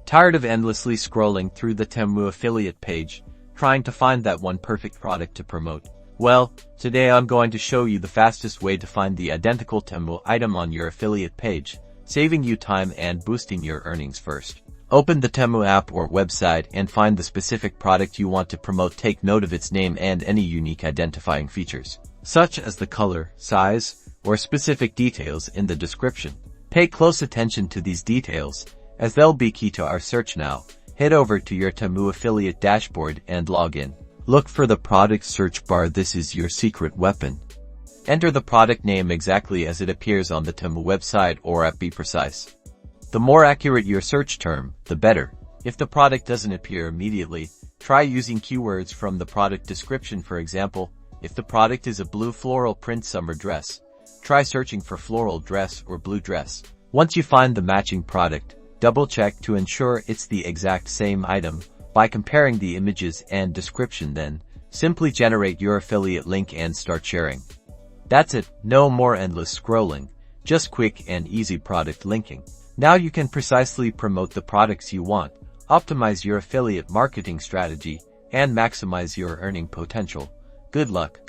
Tired of endlessly scrolling through the Temu affiliate page, trying to find that one perfect product to promote? Well, today I'm going to show you the fastest way to find the identical Temu item on your affiliate page, saving you time and boosting your earnings first. Open the Temu app or website and find the specific product you want to promote. Take note of its name and any unique identifying features, such as the color, size, or specific details in the description. Pay close attention to these details, as they'll be key to our search. Now, head over to your Temu affiliate dashboard and log in. Look for the product search bar. This is your secret weapon. Enter the product name exactly as it appears on the Temu website or app. Be precise. The more accurate your search term, the better. If the product doesn't appear immediately, try using keywords from the product description. For example, if the product is a blue floral print summer dress, try searching for floral dress or blue dress. Once you find the matching product, double-check to ensure it's the exact same item by comparing the images and description. Then, simply generate your affiliate link and start sharing. That's it, no more endless scrolling, just quick and easy product linking. Now you can precisely promote the products you want, optimize your affiliate marketing strategy, and maximize your earning potential. Good luck.